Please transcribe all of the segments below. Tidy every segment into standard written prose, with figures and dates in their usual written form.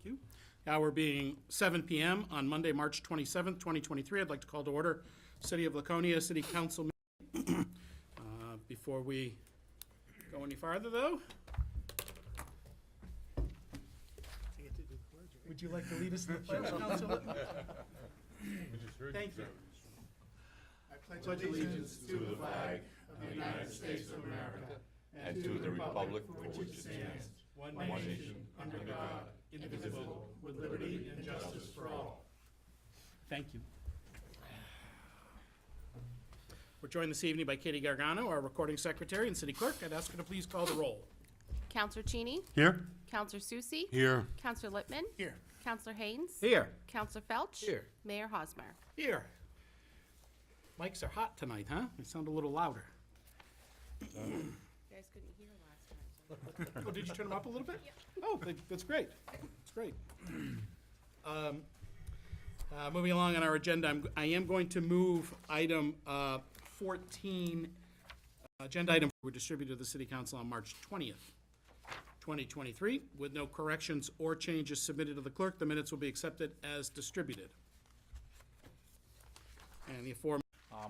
you. Hour being 7 p.m. on Monday, March 27th, 2023. I'd like to call to order City of Laconia City Council meeting. Before we go any farther, though, would you like to lead us in the pledge, Councilor? Thank you. I pledge allegiance to the flag of the United States of America and to the republic for which it stands, one nation, under God, indivisible, with liberty and justice for all. Thank you. We're joined this evening by Katie Gargano, our recording secretary and city clerk. I'd ask her to please call the roll. Counselor Cheney. Here. Counselor Susie. Here. Counselor Littman. Here. Counselor Haynes. Here. Counselor Felch. Here. Mayor Hosmer. Here. Mics are hot tonight, huh? They sound a little louder. You guys couldn't hear last time. Oh, did you turn them up a little bit? Oh, that's great. That's great. Moving along on our agenda, I am going to move item 14, agenda item were distributed to the City Council on March 20th, 2023. With no corrections or changes submitted to the clerk, the minutes will be accepted as distributed. And the aforementioned.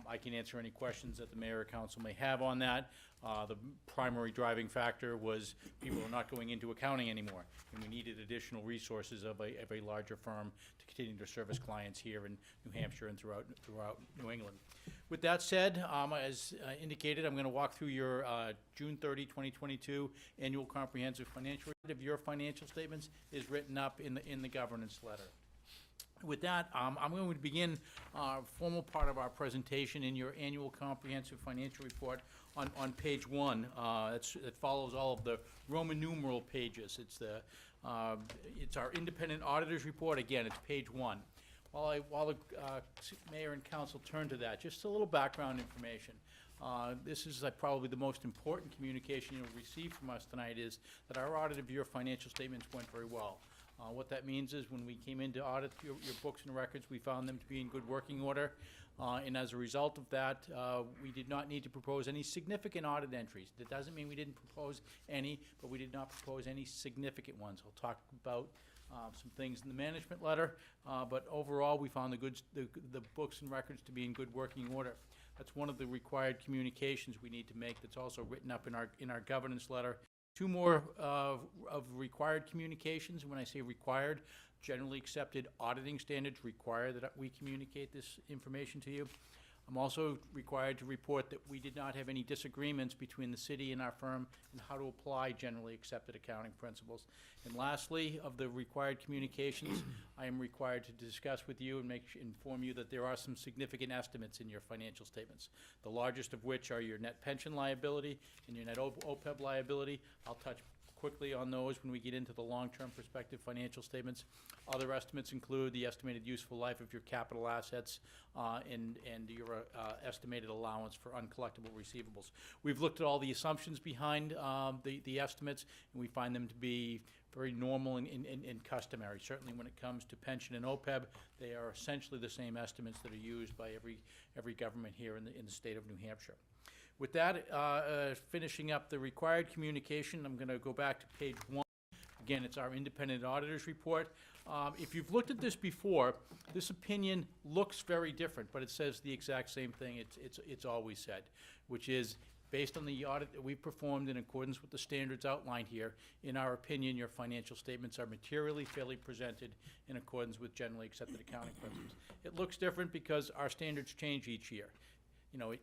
I can answer any questions that the mayor or council may have on that. The primary driving factor was people are not going into accounting anymore, and we needed additional resources of a larger firm to continue to service clients here in New Hampshire and throughout New England. With that said, as indicated, I'm going to walk through your June 30, 2022 annual comprehensive financial report. Of your financial statements is written up in the governance letter. With that, I'm going to begin our formal part of our presentation in your annual comprehensive financial report on page 1. It follows all of the Roman numeral pages. It's our independent auditor's report. Again, it's page 1. While the mayor and council turn to that, just a little background information. This is probably the most important communication you'll receive from us tonight is that our audit of your financial statements went very well. What that means is when we came in to audit your books and records, we found them to be in good working order. And as a result of that, we did not need to propose any significant audit entries. That doesn't mean we didn't propose any, but we did not propose any significant ones. I'll talk about some things in the management letter, but overall, we found the books and records to be in good working order. That's one of the required communications we need to make that's also written up in our governance letter. Two more of required communications. When I say required, generally accepted auditing standards require that we communicate this information to you. I'm also required to report that we did not have any disagreements between the city and our firm on how to apply generally accepted accounting principles. And lastly, of the required communications, I am required to discuss with you and inform you that there are some significant estimates in your financial statements, the largest of which are your net pension liability and your net OPEB liability. I'll touch quickly on those when we get into the long-term perspective financial statements. Other estimates include the estimated useful life of your capital assets and your estimated allowance for uncollectible receivables. We've looked at all the assumptions behind the estimates, and we find them to be very normal and customary. Certainly when it comes to pension and OPEB, they are essentially the same estimates that are used by every government here in the state of New Hampshire. With that, finishing up the required communication, I'm going to go back to page 1. Again, it's our independent auditor's report. If you've looked at this before, this opinion looks very different, but it says the exact same thing it's always said, which is based on the audit that we performed in accordance with the standards outlined here. In our opinion, your financial statements are materially fairly presented in accordance with generally accepted accounting principles. It looks different because our standards change each year. You know,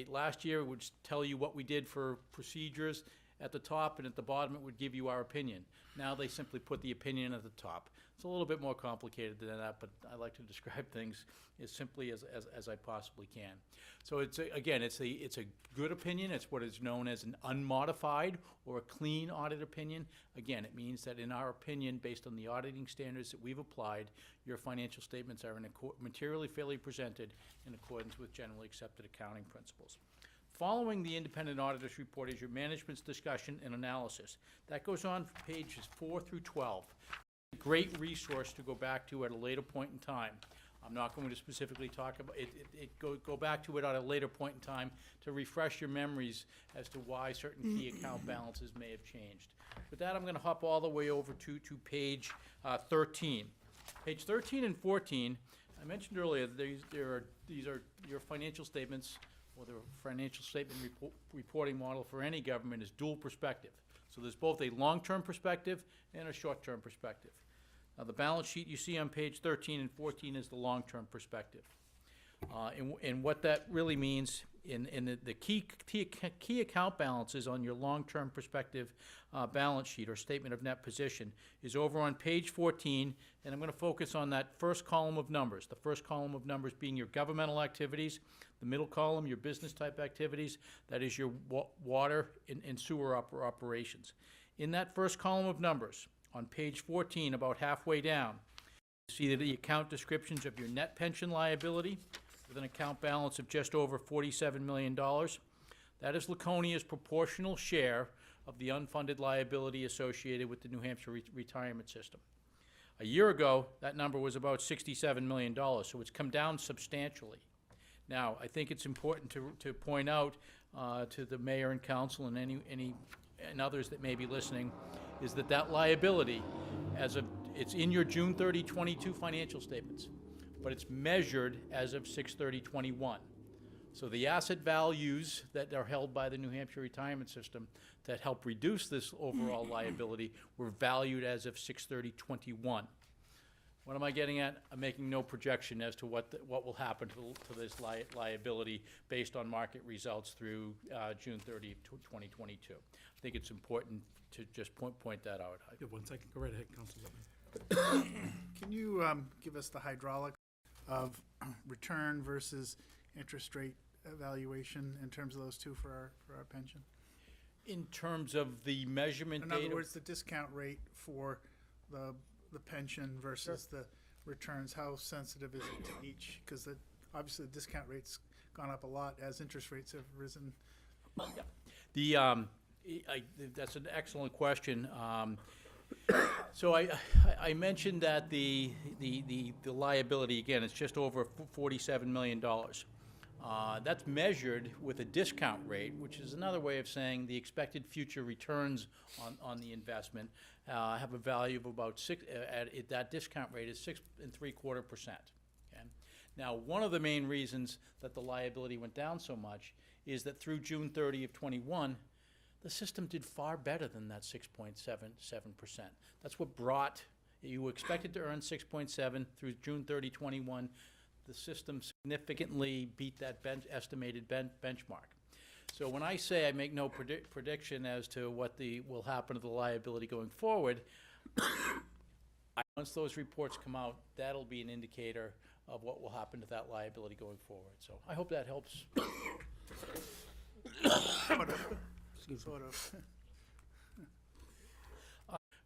last year it would tell you what we did for procedures at the top, and at the bottom it would give you our opinion. Now they simply put the opinion at the top. It's a little bit more complicated than that, but I like to describe things as simply as I possibly can. So it's a good opinion. It's what is known as an unmodified or a clean audit opinion. Again, it means that in our opinion, based on the auditing standards that we've applied, your financial statements are materially fairly presented in accordance with generally accepted accounting principles. Following the independent auditor's report is your management's discussion and analysis. That goes on for pages 4 through 12. A great resource to go back to at a later point in time. I'm not going to specifically talk about it, go back to it at a later point in time to refresh your memories as to why certain key account balances may have changed. With that, I'm gonna hop all the way over to page 13. Page 13 and 14, I mentioned earlier, these are your financial statements, or the financial statement reporting model for any government is dual perspective. So there's both a long-term perspective and a short-term perspective. Now, the balance sheet you see on page 13 and 14 is the long-term perspective. And what that really means in the key account balances on your long-term perspective balance sheet or statement of net position is over on page 14, and I'm going to focus on that first column of numbers. The first column of numbers being your governmental activities, the middle column, your business-type activities, that is your water and sewer operations. In that first column of numbers, on page 14, about halfway down, you see the account descriptions of your net pension liability with an account balance of just over $47 million. That is Laconia's proportional share of the unfunded liability associated with the New Hampshire retirement system. A year ago, that number was about $67 million, so it's come down substantially. Now, I think it's important to point out to the mayor and council and and others that may be listening, is that liability, it's in your June 30, 22 financial statements, but it's measured as of 6/30/21. So the asset values that are held by the New Hampshire retirement system that help reduce this overall liability were valued as of 6/30/21. What am I getting at? I'm making no projection as to what will happen to this liability based on market results through June 30, 2022. I think it's important to just point that out. Yeah, 1 second, go right ahead, Councilor Whitman. Can you give us the hydraulic of return versus interest rate evaluation in terms of those two for our pension? In terms of the measurement In data. other words, the discount rate for the pension versus the returns, how sensitive is it to each? Because obviously the discount rate's gone up a lot as interest rates have risen. Yeah. That's an excellent question. So I mentioned that the liability, again, it's just over $47 million. That's measured with a discount rate, which is another way of saying the expected future returns on the investment have a value of about that discount rate is 6.75%. Okay? Now, one of the main reasons that the liability went down so much is that through June 30 of 21, the system did far better than that 6.77%. That's what brought, you expected to earn 6.7 through June 30, 21. The system significantly beat that estimated benchmark. So when I say I make no prediction as to what will happen to the liability going forward, once those reports come out, that'll be an indicator of what will happen to that liability going forward. So I hope that helps. Sort of.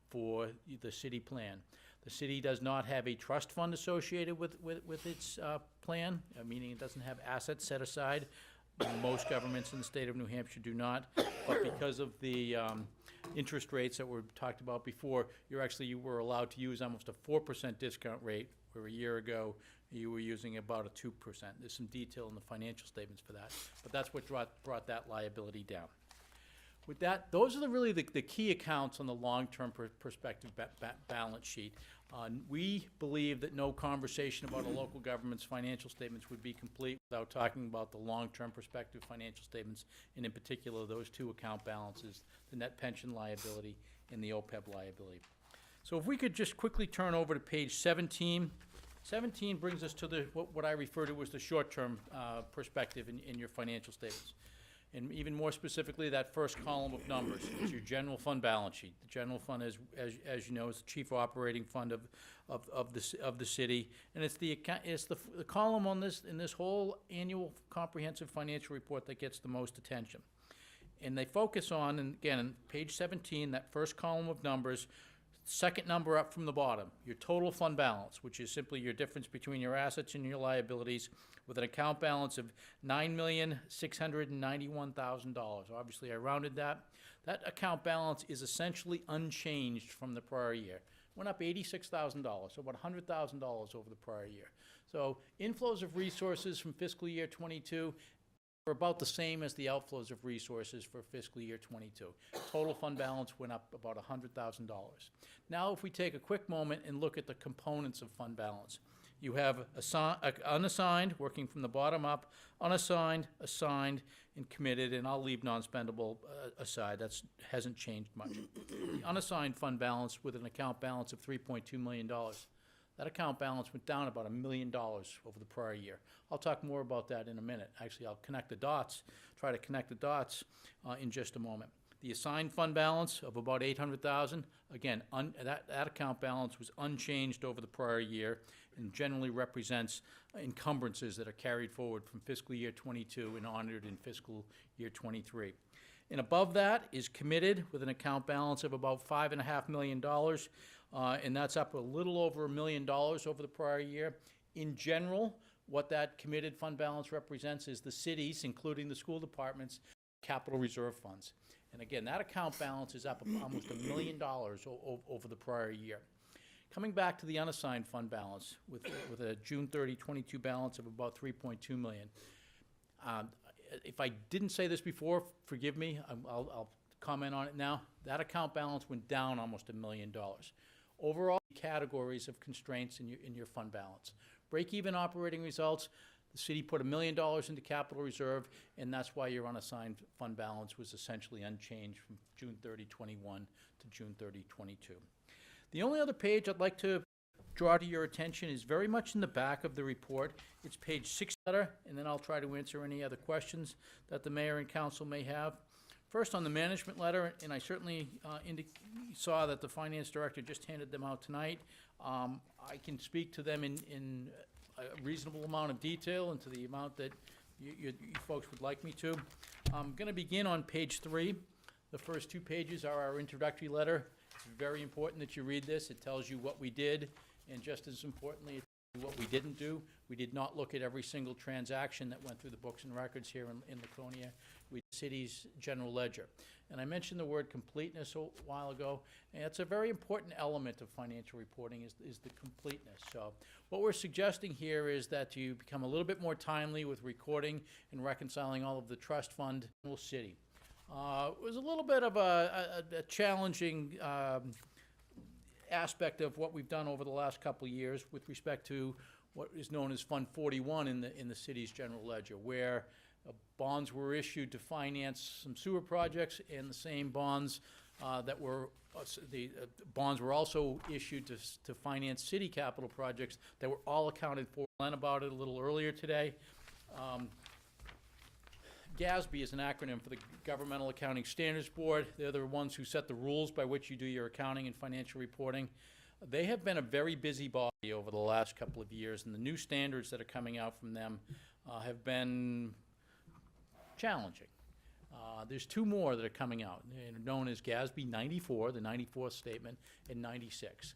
For the city plan. The city does not have a trust fund associated with its plan, meaning it doesn't have assets set aside. Most governments in the state of New Hampshire do not, but because of the interest rates that were talked about before, you were allowed to use almost a 4% discount rate, where a year ago you were using about a 2%. There's some detail in the financial statements for that, but that's what brought that liability down. With that, those are really the key accounts on the long-term perspective balance sheet. We believe that no conversation about a local government's financial statements would be complete without talking about the long-term perspective financial statements, and in particular, those two account balances, the net pension liability and the OPEB liability. So if we could just quickly turn over to page 17. 17 brings us to what I refer to as the short-term perspective in your financial statements. And even more specifically, that first column of numbers is your general fund balance sheet. The general fund, as you know, is the chief operating fund of the city, and it's the column in this whole annual comprehensive financial report that gets the most attention. And they focus on, and again, on page 17, that first column of numbers. Second number up from the bottom, your total fund balance, which is simply your difference between your assets and your liabilities, with an account balance of $9,691,000. Obviously, I rounded that. That account balance is essentially unchanged from the prior year. went up $86,000, so about $100,000 over the prior year. So inflows of resources from fiscal year '22 were about the same as the outflows of resources for fiscal year '22. Total fund balance went up about $100,000. Now, if we take a quick moment and look at the components of fund balance, you have unassigned, working from the bottom up, unassigned, assigned, and committed, and I'll leave non-spendable aside. That hasn't changed much. The unassigned fund balance with an account balance of $3.2 million. That account balance went down about $1 million over the prior year. I'll talk more about that in a minute. Actually, I'll try to connect the dots in just a moment. The assigned fund balance of about $800,000, again, that account balance was unchanged over the prior year and generally represents encumbrances that are carried forward from fiscal year '22 and honored in fiscal year '23. And above that is committed with an account balance of about $5.5 million, and that's up a little over $1 million over the prior year. In general, what that committed fund balance represents is the cities, including the school departments, capital reserve funds. And again, that account balance is up almost $1 million over the prior year. Coming back to the unassigned fund balance with a June 30, '22 balance of about $3.2 million. If I didn't say this before, forgive me, I'll comment on it now. That account balance went down almost $1 million. Overall, categories of constraints in your fund balance. Break-even operating results, the city put $1 million into capital reserve, and that's why your unassigned fund balance was essentially unchanged from June 30, '21 to June 30, '22. The only other page I'd like to draw to your attention is very much in the back of the report. It's page 6 letter, and then I'll try to answer any other questions that the mayor and council may have. First, on the management letter, and I certainly saw that the finance director just handed them out tonight. I can speak to them in a reasonable amount of detail and to the amount that you folks would like me to. I'm going to begin on page 3. The first 2 pages are our introductory letter. It's very important that you read this. It tells you what we did, and just as importantly, it tells you what we didn't do. We did not look at every single transaction that went through the books and records here in Laconia. We did the city's general ledger. And I mentioned the word completeness a while ago, and it's a very important element of financial reporting is the completeness. So what we're suggesting here is that you become a little bit more timely with recording and reconciling all of the trust fund in the city. It was a little bit of a challenging aspect of what we've done over the last couple of years with respect to what is known as Fund 41 in the city's general ledger, where bonds were issued to finance some sewer projects, and the same bonds bonds were also issued to finance city capital projects that were all accounted for. Len about it a little earlier today. GASB is an acronym for the Governmental Accounting Standards Board. They're the ones who set the rules by which you do your accounting and financial reporting. They have been a very busy body over the last couple of years, and the new standards that are coming out from them have been challenging. There's 2 more that are coming out, known as GASB 94, the 94th statement, and 96.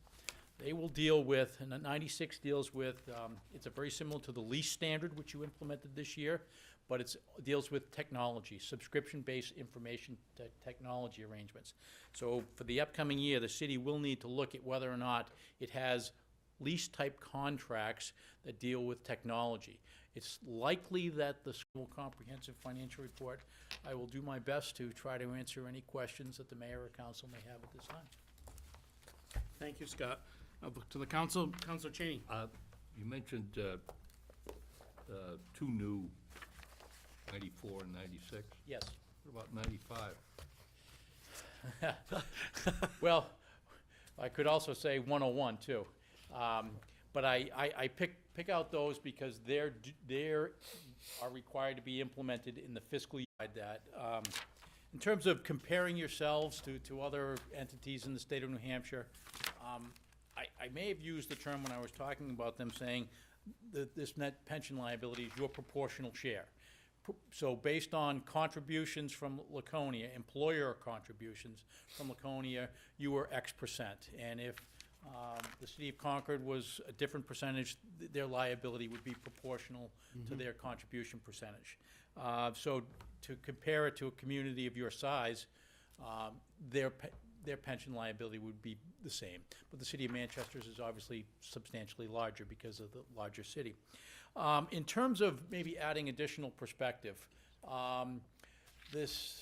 They will deal with, and 96 deals with, it's very similar to the lease standard which you implemented this year, but it deals with technology, subscription-based information technology arrangements. So for the upcoming year, the city will need to look at whether or not it has lease-type contracts that deal with technology. It's likely that the school comprehensive financial report, I will do my best to try to answer any questions that the mayor or council may have at this time. Thank you, Scott. I'll look to the council. Councilor Cheney. You mentioned 2 new, 94 and 96. Yes. What about 95? Well, I could also say 101 too. But I pick out those because they're are required to be implemented in the fiscal year that. In terms of comparing yourselves to other entities in the state of New Hampshire, I may have used the term when I was talking about them saying that this net pension liability is your proportional share. So based on contributions from Laconia, employer contributions from Laconia, you were X percent. And if the city of Concord was a different percentage, their liability would be proportional to their contribution percentage. So to compare it to a community of your size, their pension liability would be the same. But the city of Manchester's is obviously substantially larger because of the larger city. In terms of maybe adding additional perspective, this,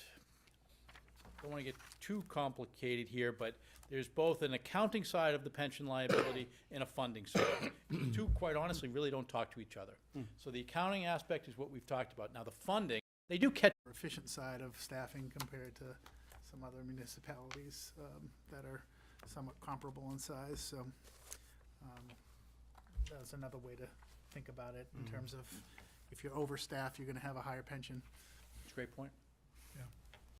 don't want to get too complicated here, but there's both an accounting side of the pension liability and a funding side. The two, quite honestly, really don't talk to each other. So the accounting aspect is what we've talked about. Now, the funding, they do catch. Efficient side of staffing compared to some other municipalities that are somewhat comparable in size, so that's another way to think about it in terms of if you're overstaffed, you're gonna have a higher pension. It's a great point.